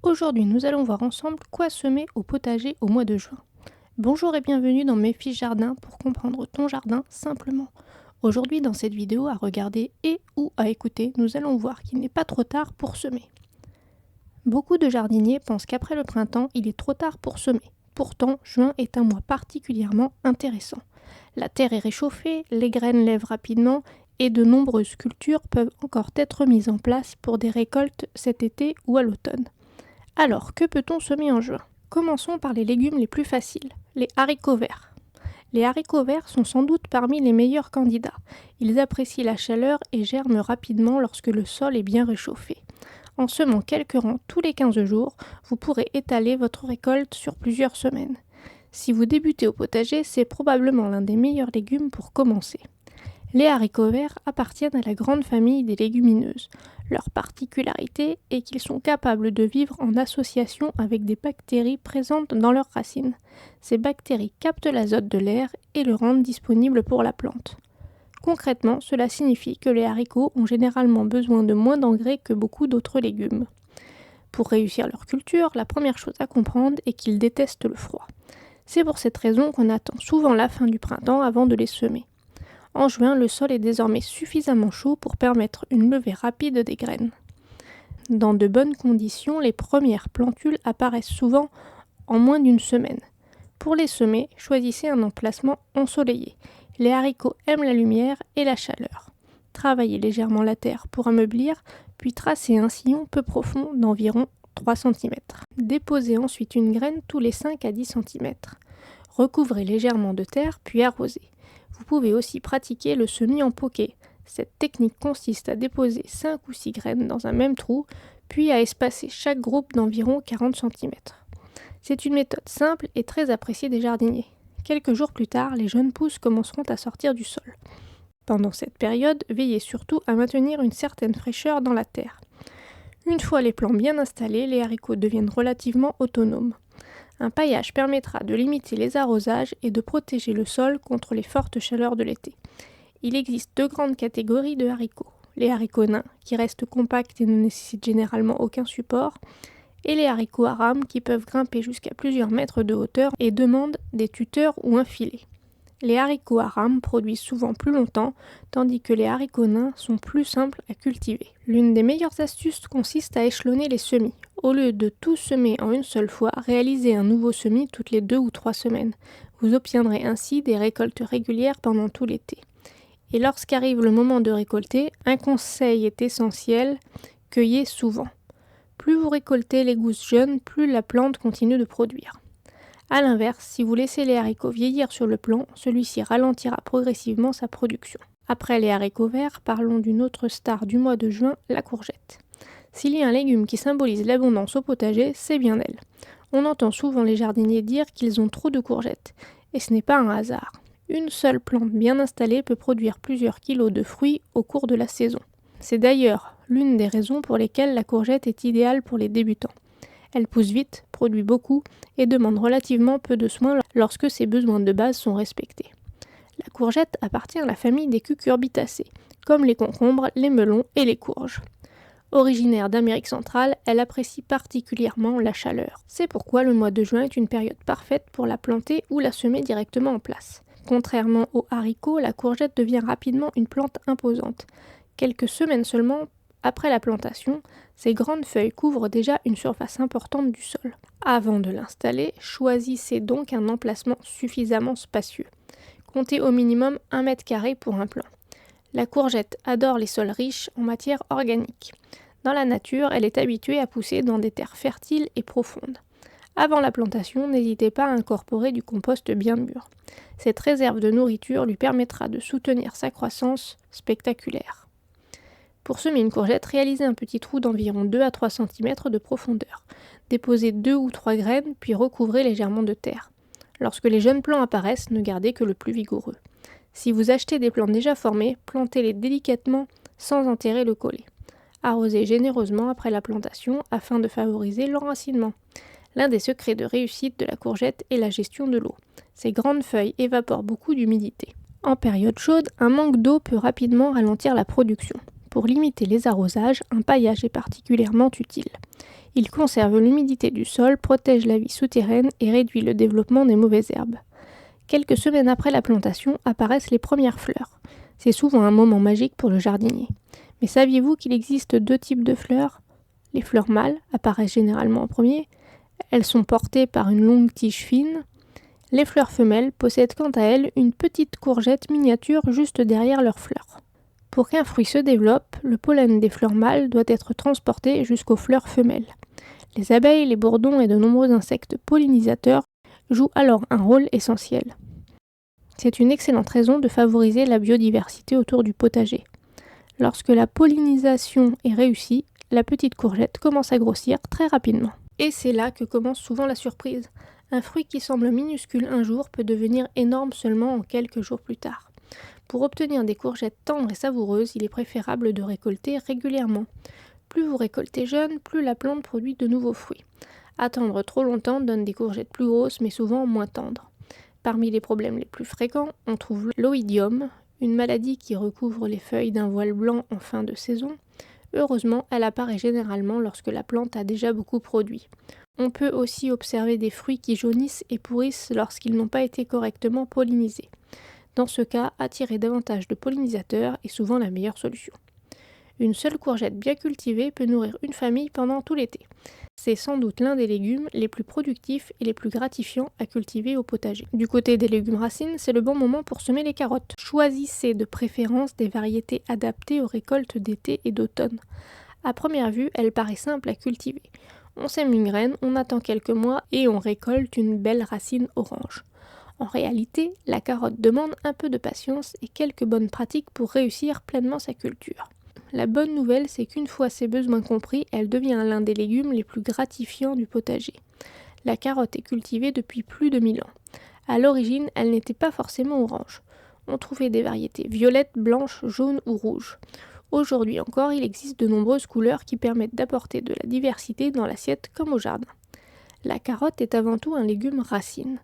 Aujourd'hui, nous allons voir ensemble quoi semer au potager au mois de juin. Bonjour et bienvenue dans Mes fiches jardin pour comprendre ton jardin simplement. Aujourd'hui, dans cette vidéo à regarder et ou à écouter, nous allons voir qu'il n'est pas trop tard pour semer. Beaucoup de jardiniers pensent qu'après le printemps, il est trop tard pour semer. Pourtant, juin est un mois particulièrement intéressant. La terre est réchauffée, les graines lèvent rapidement et de nombreuses cultures peuvent encore être mises en place pour des récoltes cet été ou à l'automne. Alors, que peut-on semer en juin? Commençons par les légumes les plus faciles, les haricots verts. Les haricots verts sont sans doute parmi les meilleurs candidats. Ils apprécient la chaleur et germent rapidement lorsque le sol est bien réchauffé. En semant quelques rangs tous les 15 jours, vous pourrez étaler votre récolte sur plusieurs semaines. Si vous débutez au potager, c'est probablement l'un des meilleurs légumes pour commencer. Les haricots verts appartiennent à la grande famille des légumineuses. Leur particularité est qu'ils sont capables de vivre en association avec des bactéries présentes dans leurs racines. Ces bactéries captent l'azote de l'air et le rendent disponible pour la plante. Concrètement, cela signifie que les haricots ont généralement besoin de moins d'engrais que beaucoup d'autres légumes. Pour réussir leur culture, la première chose à comprendre est qu'ils détestent le froid. C'est pour cette raison qu'on attend souvent la fin du printemps avant de les semer. En juin, le sol est désormais suffisamment chaud pour permettre une levée rapide des graines. Dans de bonnes conditions, les premières plantules apparaissent souvent en moins d'une semaine. Pour les semer, choisissez un emplacement ensoleillé. Les haricots aiment la lumière et la chaleur. Travaillez légèrement la terre pour ameublir, puis tracez un sillon peu profond d'environ 3 cm. Déposez ensuite une graine tous les 5 à 10 cm. Recouvrez légèrement de terre, puis arrosez. Vous pouvez aussi pratiquer le semis en poquet. Cette technique consiste à déposer 5 ou 6 graines dans un même trou, puis à espacer chaque groupe d'environ 40 cm. C'est une méthode simple et très appréciée des jardiniers. Quelques jours plus tard, les jeunes pousses commenceront à sortir du sol. Pendant cette période, veillez surtout à maintenir une certaine fraîcheur dans la terre. Une fois les plants bien installés, les haricots deviennent relativement autonomes. Un paillage permettra de limiter les arrosages et de protéger le sol contre les fortes chaleurs de l'été. Il existe 2 grandes catégories de haricots. Les haricots nains, qui restent compacts et ne nécessitent généralement aucun support, et les haricots à rames qui peuvent grimper jusqu'à plusieurs mètres de hauteur et demandent des tuteurs ou un filet. Les haricots à rames produisent souvent plus longtemps, tandis que les haricots nains sont plus simples à cultiver. L'une des meilleures astuces consiste à échelonner les semis. Au lieu de tout semer en une seule fois, réalisez un nouveau semis toutes les 2 ou 3 semaines. Vous obtiendrez ainsi des récoltes régulières pendant tout l'été. Et lorsqu'arrive le moment de récolter, un conseil est essentiel, cueillez souvent. Plus vous récoltez les gousses jeunes, plus la plante continue de produire. A l'inverse, si vous laissez les haricots vieillir sur le plant, celui-ci ralentira progressivement sa production. Après les haricots verts, parlons d'une autre star du mois de juin, la courgette. S'il y a un légume qui symbolise l'abondance au potager, c'est bien elle. On entend souvent les jardiniers dire qu'ils ont trop de courgettes, et ce n'est pas un hasard. Une seule plante bien installée peut produire plusieurs kilos de fruits au cours de la saison. C'est d'ailleurs l'une des raisons pour lesquelles la courgette est idéale pour les débutants. Elle pousse vite, produit beaucoup et demande relativement peu de soins lorsque ses besoins de base sont respectés. La courgette appartient à la famille des cucurbitacées, comme les concombres, les melons et les courges. Originaire d'Amérique centrale, elle apprécie particulièrement la chaleur. C'est pourquoi le mois de juin est une période parfaite pour la planter ou la semer directement en place. Contrairement aux haricots, la courgette devient rapidement une plante imposante. Quelques semaines seulement après la plantation, ses grandes feuilles couvrent déjà une surface importante du sol. Avant de l'installer, choisissez donc un emplacement suffisamment spacieux. Comptez au minimum 1 mètre carré pour un plant. La courgette adore les sols riches en matière organique. Dans la nature, elle est habituée à pousser dans des terres fertiles et profondes. Avant la plantation, n'hésitez pas à incorporer du compost bien mûr. Cette réserve de nourriture lui permettra de soutenir sa croissance spectaculaire. Pour semer une courgette, réalisez un petit trou d'environ 2 à 3 cm de profondeur. Déposez 2 ou 3 graines, puis recouvrez légèrement de terre. Lorsque les jeunes plants apparaissent, ne gardez que le plus vigoureux. Si vous achetez des plants déjà formés, plantez-les délicatement sans enterrer le collet. Arrosez généreusement après la plantation afin de favoriser l'enracinement. L'un des secrets de réussite de la courgette est la gestion de l'eau. Ses grandes feuilles évaporent beaucoup d'humidité. En période chaude, un manque d'eau peut rapidement ralentir la production. Pour limiter les arrosages, un paillage est particulièrement utile. Il conserve l'humidité du sol, protège la vie souterraine et réduit le développement des mauvaises herbes. Quelques semaines après la plantation apparaissent les premières fleurs. C'est souvent un moment magique pour le jardinier. Mais saviez-vous qu'il existe 2 types de fleurs ? Les fleurs mâles apparaissent généralement en premier. Elles sont portées par une longue tige fine. Les fleurs femelles possèdent quant à elles une petite courgette miniature juste derrière leurs fleurs. Pour qu'un fruit se développe, le pollen des fleurs mâles doit être transporté jusqu'aux fleurs femelles. Les abeilles, les bourdons et de nombreux insectes pollinisateurs jouent alors un rôle essentiel. C'est une excellente raison de favoriser la biodiversité autour du potager. Lorsque la pollinisation est réussie, la petite courgette commence à grossir très rapidement. Et c'est là que commence souvent la surprise. Un fruit qui semble minuscule un jour peut devenir énorme seulement en quelques jours plus tard. Pour obtenir des courgettes tendres et savoureuses, il est préférable de récolter régulièrement. Plus vous récoltez jeune, plus la plante produit de nouveaux fruits. Attendre trop longtemps donne des courgettes plus grosses mais souvent moins tendres. Parmi les problèmes les plus fréquents, on trouve l'oïdium, une maladie qui recouvre les feuilles d'un voile blanc en fin de saison. Heureusement, elle apparaît généralement lorsque la plante a déjà beaucoup produit. On peut aussi observer des fruits qui jaunissent et pourrissent lorsqu'ils n'ont pas été correctement pollinisés. Dans ce cas, attirer davantage de pollinisateurs est souvent la meilleure solution. Une seule courgette bien cultivée peut nourrir une famille pendant tout l'été. C'est sans doute l'un des légumes les plus productifs et les plus gratifiants à cultiver au potager. Du côté des légumes racines, c'est le bon moment pour semer les carottes. Choisissez de préférence des variétés adaptées aux récoltes d'été et d'automne. À première vue, elle paraît simple à cultiver. On sème une graine, on attend quelques mois et on récolte une belle racine orange. En réalité, la carotte demande un peu de patience et quelques bonnes pratiques pour réussir pleinement sa culture. La bonne nouvelle, c'est qu'une fois ses besoins compris, elle devient l'un des légumes les plus gratifiants du potager. La carotte est cultivée depuis plus de 1000 ans. À l'origine, elle n'était pas forcément orange. On trouvait des variétés violettes, blanches, jaunes ou rouges. Aujourd'hui encore, il existe de nombreuses couleurs qui permettent d'apporter de la diversité dans l'assiette comme au jardin. La carotte est avant tout un légume racine.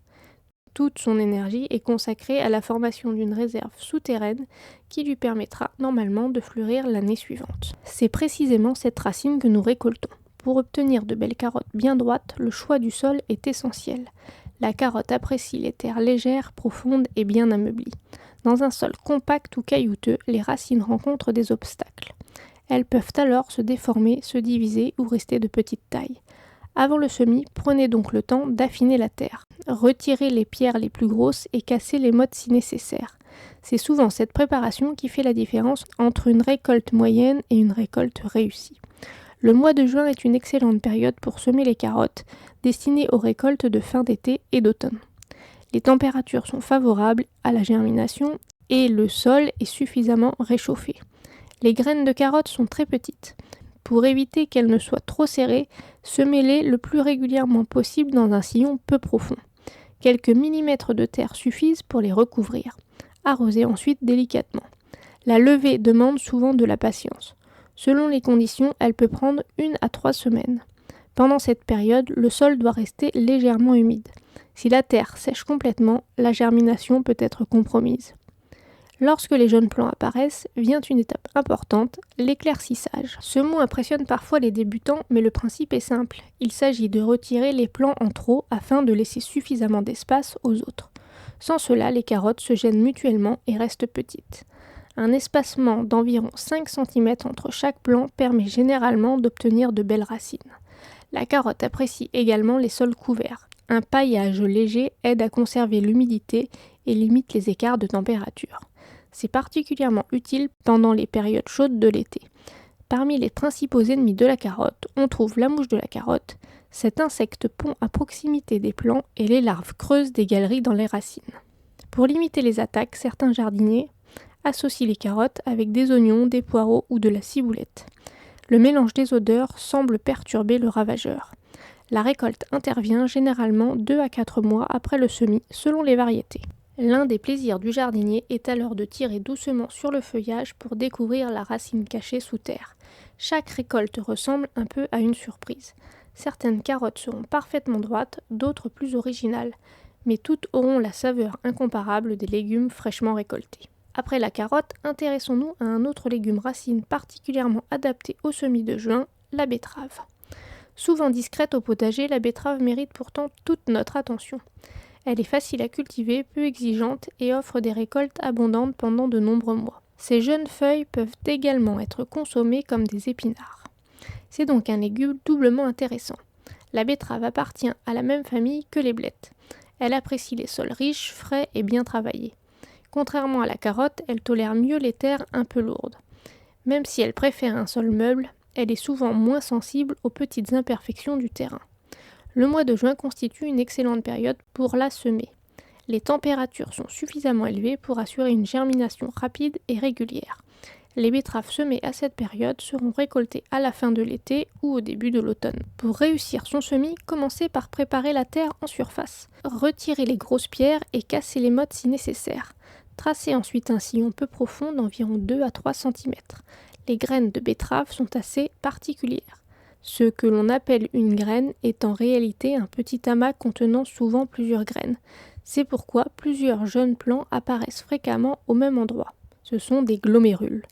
Toute son énergie est consacrée à la formation d'une réserve souterraine qui lui permettra normalement de fleurir l'année suivante. C'est précisément cette racine que nous récoltons. Pour obtenir de belles carottes bien droites, le choix du sol est essentiel. La carotte apprécie les terres légères, profondes et bien ameublies. Dans un sol compact ou caillouteux, les racines rencontrent des obstacles. Elles peuvent alors se déformer, se diviser ou rester de petite taille. Avant le semis, prenez donc le temps d'affiner la terre. Retirez les pierres les plus grosses et cassez les mottes si nécessaire. C'est souvent cette préparation qui fait la différence entre une récolte moyenne et une récolte réussie. Le mois de juin est une excellente période pour semer les carottes, destinées aux récoltes de fin d'été et d'automne. Les températures sont favorables à la germination et le sol est suffisamment réchauffé. Les graines de carottes sont très petites. Pour éviter qu'elles ne soient trop serrées, semez-les le plus régulièrement possible dans un sillon peu profond. Quelques millimètres de terre suffisent pour les recouvrir. Arrosez ensuite délicatement. La levée demande souvent de la patience. Selon les conditions, elle peut prendre 1 à 3 semaines. Pendant cette période, le sol doit rester légèrement humide. Si la terre sèche complètement, la germination peut être compromise. Lorsque les jeunes plants apparaissent, vient une étape importante, l'éclaircissage. Ce mot impressionne parfois les débutants, mais le principe est simple. Il s'agit de retirer les plants en trop afin de laisser suffisamment d'espace aux autres. Sans cela, les carottes se gênent mutuellement et restent petites. Un espacement d'environ 5 cm entre chaque plant permet généralement d'obtenir de belles racines. La carotte apprécie également les sols couverts. Un paillage léger aide à conserver l'humidité et limite les écarts de température. C'est particulièrement utile pendant les périodes chaudes de l'été. Parmi les principaux ennemis de la carotte, on trouve la mouche de la carotte. Cet insecte pond à proximité des plants et les larves creusent des galeries dans les racines. Pour limiter les attaques, certains jardiniers associent les carottes avec des oignons, des poireaux ou de la ciboulette. Le mélange des odeurs semble perturber le ravageur. La récolte intervient généralement 2 à 4 mois après le semis, selon les variétés. L'un des plaisirs du jardinier est alors de tirer doucement sur le feuillage pour découvrir la racine cachée sous terre. Chaque récolte ressemble un peu à une surprise. Certaines carottes seront parfaitement droites, d'autres plus originales, mais toutes auront la saveur incomparable des légumes fraîchement récoltés. Après la carotte, intéressons-nous à un autre légume racine particulièrement adapté au semis de juin, la betterave. Souvent discrète au potager, la betterave mérite pourtant toute notre attention. Elle est facile à cultiver, peu exigeante et offre des récoltes abondantes pendant de nombreux mois. Ses jeunes feuilles peuvent également être consommées comme des épinards. C'est donc un légume doublement intéressant. La betterave appartient à la même famille que les blettes. Elle apprécie les sols riches, frais et bien travaillés. Contrairement à la carotte, elle tolère mieux les terres un peu lourdes. Même si elle préfère un sol meuble, elle est souvent moins sensible aux petites imperfections du terrain. Le mois de juin constitue une excellente période pour la semer. Les températures sont suffisamment élevées pour assurer une germination rapide et régulière. Les betteraves semées à cette période seront récoltées à la fin de l'été ou au début de l'automne. Pour réussir son semis, commencez par préparer la terre en surface. Retirez les grosses pierres et cassez les mottes si nécessaire. Tracez ensuite un sillon peu profond d'environ 2 à 3 cm. Les graines de betterave sont assez particulières. Ce que l'on appelle une graine est en réalité un petit amas contenant souvent plusieurs graines. C'est pourquoi plusieurs jeunes plants apparaissent fréquemment au même endroit. Ce sont des glomérules.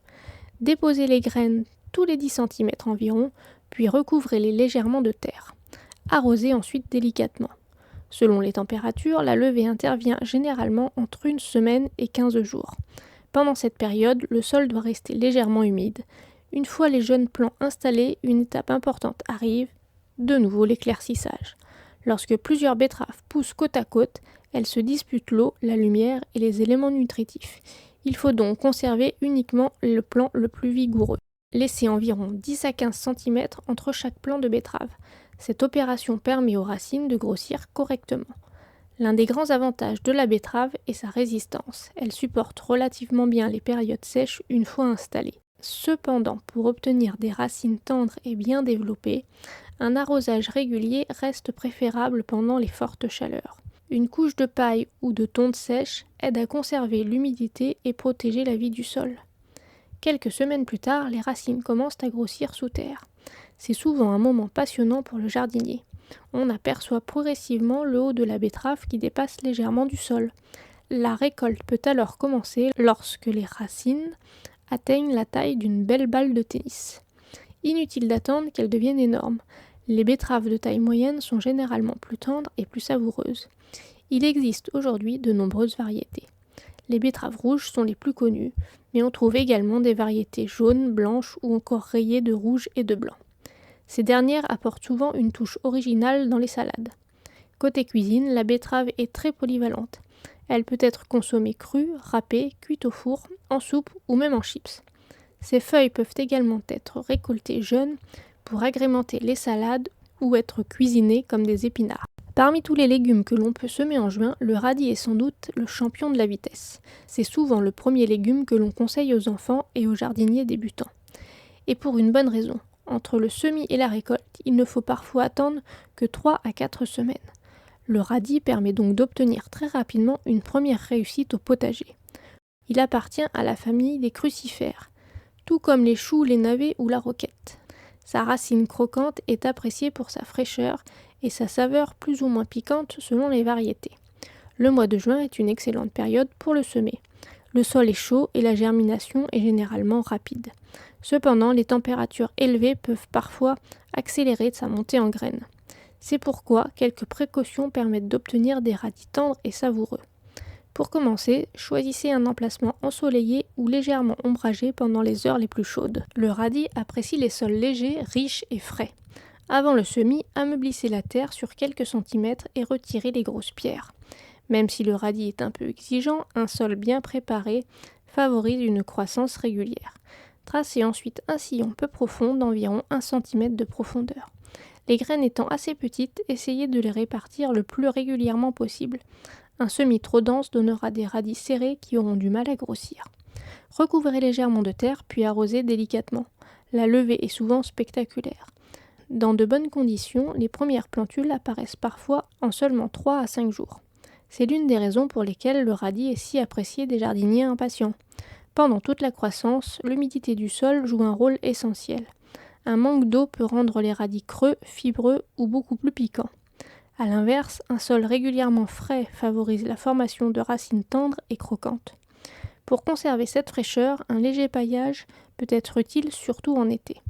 Déposez les graines tous les 10 cm environ, puis recouvrez-les légèrement de terre. Arrosez ensuite délicatement. Selon les températures, la levée intervient généralement entre 1 semaine et 15 jours. Pendant cette période, le sol doit rester légèrement humide. Une fois les jeunes plants installés, une étape importante arrive, de nouveau l'éclaircissage. Lorsque plusieurs betteraves poussent côte à côte, elles se disputent l'eau, la lumière et les éléments nutritifs. Il faut donc conserver uniquement le plant le plus vigoureux. Laissez environ 10 à 15 cm entre chaque plant de betterave. Cette opération permet aux racines de grossir correctement. L'un des grands avantages de la betterave est sa résistance. Elle supporte relativement bien les périodes sèches une fois installée. Cependant, pour obtenir des racines tendres et bien développées, un arrosage régulier reste préférable pendant les fortes chaleurs. Une couche de paille ou de tonte sèche aide à conserver l'humidité et protéger la vie du sol. Quelques semaines plus tard, les racines commencent à grossir sous terre. C'est souvent un moment passionnant pour le jardinier. On aperçoit progressivement le haut de la betterave qui dépasse légèrement du sol. La récolte peut alors commencer lorsque les racines atteignent la taille d'une belle balle de tennis. Inutile d'attendre qu'elles deviennent énormes. Les betteraves de taille moyenne sont généralement plus tendres et plus savoureuses. Il existe aujourd'hui de nombreuses variétés. Les betteraves rouges sont les plus connues, mais on trouve également des variétés jaunes, blanches ou encore rayées de rouge et de blanc. Ces dernières apportent souvent une touche originale dans les salades. Côté cuisine, la betterave est très polyvalente. Elle peut être consommée crue, râpée, cuite au four, en soupe ou même en chips. Ses feuilles peuvent également être récoltées jeunes pour agrémenter les salades ou être cuisinées comme des épinards. Parmi tous les légumes que l'on peut semer en juin, le radis est sans doute le champion de la vitesse. C'est souvent le premier légume que l'on conseille aux enfants et aux jardiniers débutants. Et pour une bonne raison. Entre le semis et la récolte, il ne faut parfois attendre que 3 à 4 semaines. Le radis permet donc d'obtenir très rapidement une première réussite au potager. Il appartient à la famille des crucifères, tout comme les choux, les navets ou la roquette. Sa racine croquante est appréciée pour sa fraîcheur et sa saveur plus ou moins piquante selon les variétés. Le mois de juin est une excellente période pour le semer. Le sol est chaud et la germination est généralement rapide. Cependant, les températures élevées peuvent parfois accélérer sa montée en graines. C'est pourquoi quelques précautions permettent d'obtenir des radis tendres et savoureux. Pour commencer, choisissez un emplacement ensoleillé ou légèrement ombragé pendant les heures les plus chaudes. Le radis apprécie les sols légers, riches et frais. Avant le semis, ameublissez la terre sur quelques centimètres et retirez les grosses pierres. Même si le radis est un peu exigeant, un sol bien préparé favorise une croissance régulière. Tracez ensuite un sillon peu profond d'environ 1 cm de profondeur. Les graines étant assez petites, essayez de les répartir le plus régulièrement possible. Un semis trop dense donnera des radis serrés qui auront du mal à grossir. Recouvrez légèrement de terre puis arrosez délicatement. La levée est souvent spectaculaire. Dans de bonnes conditions, les premières plantules apparaissent parfois en seulement 3 à 5 jours. C'est l'une des raisons pour lesquelles le radis est si apprécié des jardiniers impatients. Pendant toute la croissance, l'humidité du sol joue un rôle essentiel. Un manque d'eau peut rendre les radis creux, fibreux ou beaucoup plus piquants. A l'inverse, un sol régulièrement frais favorise la formation de racines tendres et croquantes. Pour conserver cette fraîcheur, un léger paillage peut être utile surtout en été.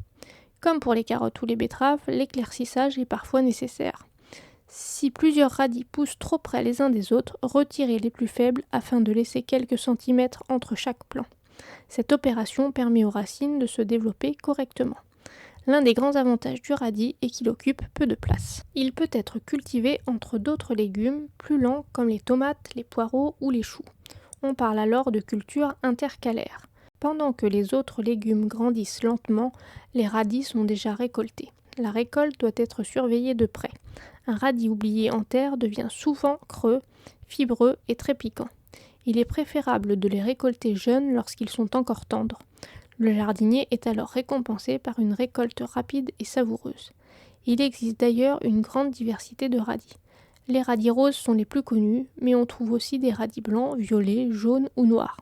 Comme pour les carottes ou les betteraves, l'éclaircissage est parfois nécessaire. Si plusieurs radis poussent trop près les uns des autres, retirez les plus faibles afin de laisser quelques centimètres entre chaque plant. Cette opération permet aux racines de se développer correctement. L'un des grands avantages du radis est qu'il occupe peu de place. Il peut être cultivé entre d'autres légumes plus lents comme les tomates, les poireaux ou les choux. On parle alors de culture intercalaire. Pendant que les autres légumes grandissent lentement, les radis sont déjà récoltés. La récolte doit être surveillée de près. Un radis oublié en terre devient souvent creux, fibreux et très piquant. Il est préférable de les récolter jeunes lorsqu'ils sont encore tendres. Le jardinier est alors récompensé par une récolte rapide et savoureuse. Il existe d'ailleurs une grande diversité de radis. Les radis roses sont les plus connus, mais on trouve aussi des radis blancs, violets, jaunes ou noirs.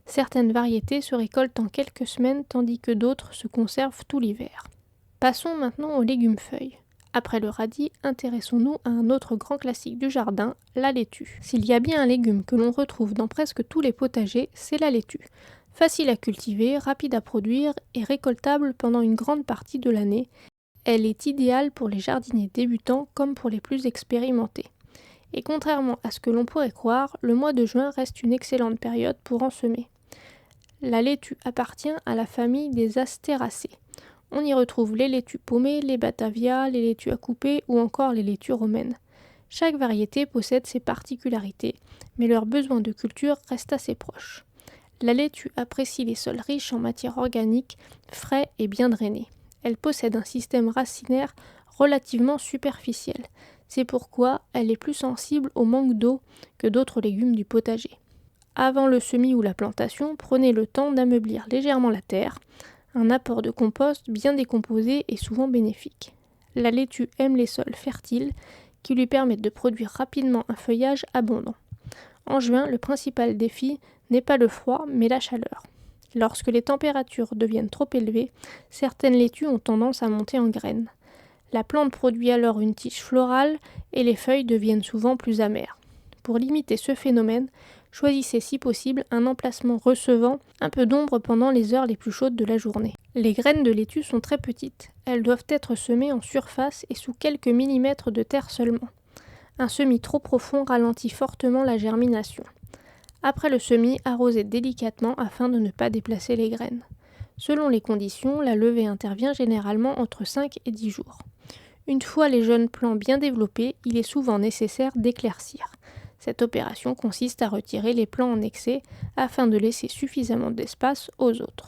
Certaines variétés se récoltent en quelques semaines tandis que d'autres se conservent tout l'hiver. Passons maintenant aux légumes-feuilles. Après le radis, intéressons-nous à un autre grand classique du jardin, la laitue. S'il y a bien un légume que l'on retrouve dans presque tous les potagers, c'est la laitue. Facile à cultiver, rapide à produire et récoltable pendant une grande partie de l'année, elle est idéale pour les jardiniers débutants comme pour les plus expérimentés. Et contrairement à ce que l'on pourrait croire, le mois de juin reste une excellente période pour en semer. La laitue appartient à la famille des astéracées. On y retrouve les laitues paumées, les batavia, les laitues à couper ou encore les laitues romaines. Chaque variété possède ses particularités, mais leurs besoins de culture restent assez proches. La laitue apprécie les sols riches en matière organique, frais et bien drainés. Elle possède un système racinaire relativement superficiel. C'est pourquoi elle est plus sensible au manque d'eau que d'autres légumes du potager. Avant le semis ou la plantation, prenez le temps d'ameublir légèrement la terre. Un apport de compost bien décomposé est souvent bénéfique. La laitue aime les sols fertiles qui lui permettent de produire rapidement un feuillage abondant. En juin, le principal défi n'est pas le froid, mais la chaleur. Lorsque les températures deviennent trop élevées, certaines laitues ont tendance à monter en graines. La plante produit alors une tige florale et les feuilles deviennent souvent plus amères. Pour limiter ce phénomène, choisissez si possible un emplacement recevant un peu d'ombre pendant les heures les plus chaudes de la journée. Les graines de laitue sont très petites. Elles doivent être semées en surface et sous quelques millimètres de terre seulement. Un semis trop profond ralentit fortement la germination. Après le semis, arrosez délicatement afin de ne pas déplacer les graines. Selon les conditions, la levée intervient généralement entre 5 et 10 jours. Une fois les jeunes plants bien développés, il est souvent nécessaire d'éclaircir. Cette opération consiste à retirer les plants en excès afin de laisser suffisamment d'espace aux autres.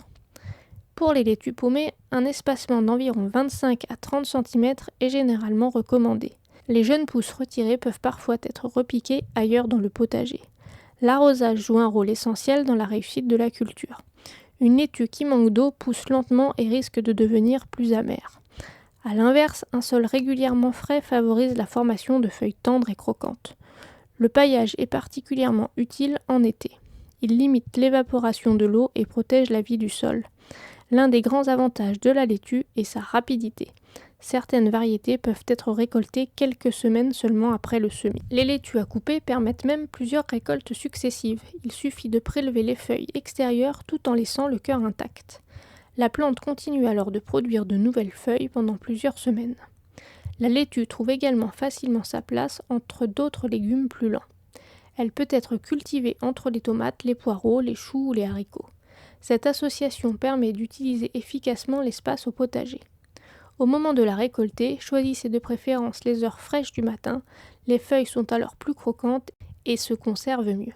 Pour les laitues paumées, un espacement d'environ 25 à 30 cm est généralement recommandé. Les jeunes pousses retirées peuvent parfois être repiquées ailleurs dans le potager. L'arrosage joue un rôle essentiel dans la réussite de la culture. Une laitue qui manque d'eau pousse lentement et risque de devenir plus amère. A l'inverse, un sol régulièrement frais favorise la formation de feuilles tendres et croquantes. Le paillage est particulièrement utile en été. Il limite l'évaporation de l'eau et protège la vie du sol. L'un des grands avantages de la laitue est sa rapidité. Certaines variétés peuvent être récoltées quelques semaines seulement après le semis. Les laitues à couper permettent même plusieurs récoltes successives. Il suffit de prélever les feuilles extérieures tout en laissant le cœur intact. La plante continue alors de produire de nouvelles feuilles pendant plusieurs semaines. La laitue trouve également facilement sa place entre d'autres légumes plus lents. Elle peut être cultivée entre les tomates, les poireaux, les choux ou les haricots. Cette association permet d'utiliser efficacement l'espace au potager. Au moment de la récolter, choisissez de préférence les heures fraîches du matin, les feuilles sont alors plus croquantes et se conservent mieux.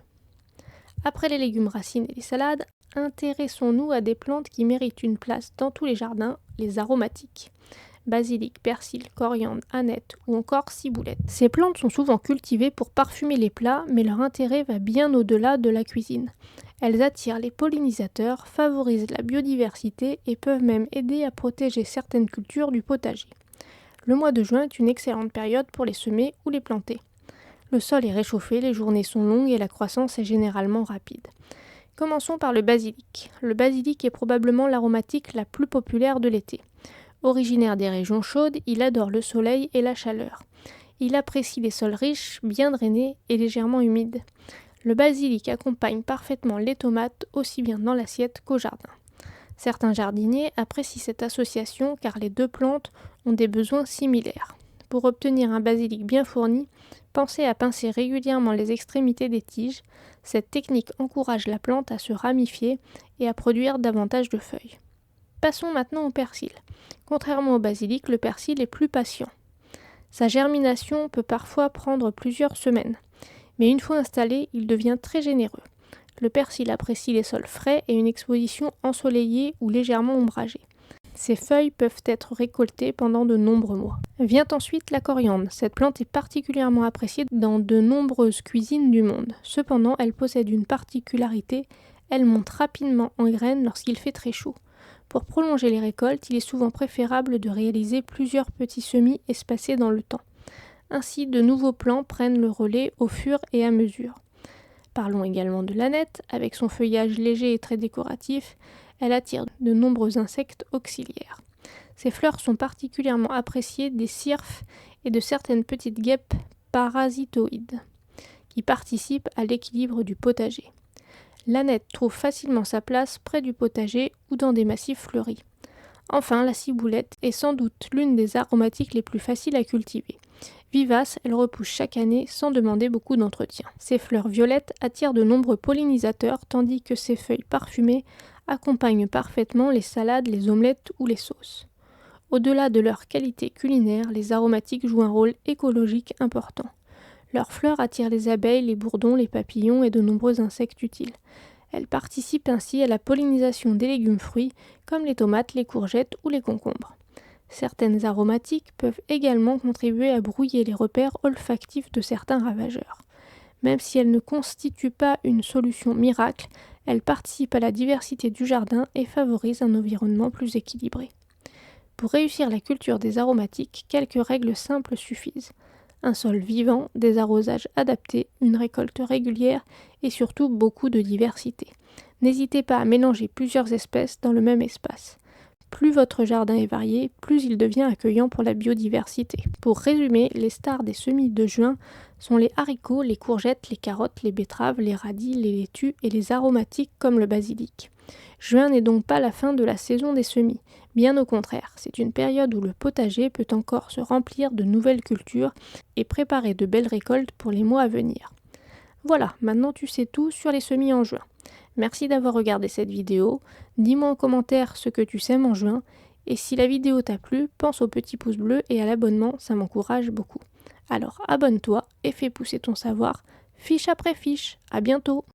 Après les légumes racines et les salades, intéressons-nous à des plantes qui méritent une place dans tous les jardins, les aromatiques. Basilic, persil, coriandre, aneth ou encore ciboulette. Ces plantes sont souvent cultivées pour parfumer les plats, mais leur intérêt va bien au-delà de la cuisine. Elles attirent les pollinisateurs, favorisent la biodiversité et peuvent même aider à protéger certaines cultures du potager. Le mois de juin est une excellente période pour les semer ou les planter. Le sol est réchauffé, les journées sont longues et la croissance est généralement rapide. Commençons par le basilic. Le basilic est probablement l'aromatique la plus populaire de l'été. Originaire des régions chaudes, il adore le soleil et la chaleur. Il apprécie les sols riches, bien drainés et légèrement humides. Le basilic accompagne parfaitement les tomates aussi bien dans l'assiette qu'au jardin. Certains jardiniers apprécient cette association car les deux plantes ont des besoins similaires. Pour obtenir un basilic bien fourni, pensez à pincer régulièrement les extrémités des tiges. Cette technique encourage la plante à se ramifier et à produire davantage de feuilles. Passons maintenant au persil. Contrairement au basilic, le persil est plus patient. Sa germination peut parfois prendre plusieurs semaines, mais une fois installé, il devient très généreux. Le persil apprécie les sols frais et une exposition ensoleillée ou légèrement ombragée. Ses feuilles peuvent être récoltées pendant de nombreux mois. Vient ensuite la coriandre. Cette plante est particulièrement appréciée dans de nombreuses cuisines du monde. Cependant, elle possède une particularité, elle monte rapidement en graines lorsqu'il fait très chaud. Pour prolonger les récoltes, il est souvent préférable de réaliser plusieurs petits semis espacés dans le temps. Ainsi, de nouveaux plants prennent le relais au fur et à mesure. Parlons également de l'ânette. Avec son feuillage léger et très décoratif, elle attire de nombreux insectes auxiliaires. Ses fleurs sont particulièrement appréciées des cirfes et de certaines petites guêpes parasitoïdes qui participent à l'équilibre du potager. L'ânette trouve facilement sa place près du potager ou dans des massifs fleuris. Enfin, la ciboulette est sans doute l'une des aromatiques les plus faciles à cultiver. Vivace, elle repousse chaque année sans demander beaucoup d'entretien. Ses fleurs violettes attirent de nombreux pollinisateurs tandis que ses feuilles parfumées accompagnent parfaitement les salades, les omelettes ou les sauces. Au-delà de leur qualité culinaire, les aromatiques jouent un rôle écologique important. Leurs fleurs attirent les abeilles, les bourdons, les papillons et de nombreux insectes utiles. Elles participent ainsi à la pollinisation des légumes-fruits comme les tomates, les courgettes ou les concombres. Certaines aromatiques peuvent également contribuer à brouiller les repères olfactifs de certains ravageurs. Même si elles ne constituent pas une solution miracle, elles participent à la diversité du jardin et favorisent un environnement plus équilibré. Pour réussir la culture des aromatiques, quelques règles simples suffisent. Un sol vivant, des arrosages adaptés, une récolte régulière et surtout beaucoup de diversité. N'hésitez pas à mélanger plusieurs espèces dans le même espace. Plus votre jardin est varié, plus il devient accueillant pour la biodiversité. Pour résumer, les stars des semis de juin sont les haricots, les courgettes, les carottes, les betteraves, les radis, les laitues et les aromatiques comme le basilic. Juin n'est donc pas la fin de la saison des semis, bien au contraire, c'est une période où le potager peut encore se remplir de nouvelles cultures et préparer de belles récoltes pour les mois à venir. Voilà, maintenant tu sais tout sur les semis en juin. Merci d'avoir regardé cette vidéo, dis-moi en commentaire ce que tu sèmes en juin, et si la vidéo t'a plu, pense au petit pouce bleu et à l'abonnement, ça m'encourage beaucoup. Alors abonne-toi et fais pousser ton savoir, fiche après fiche, à bientôt.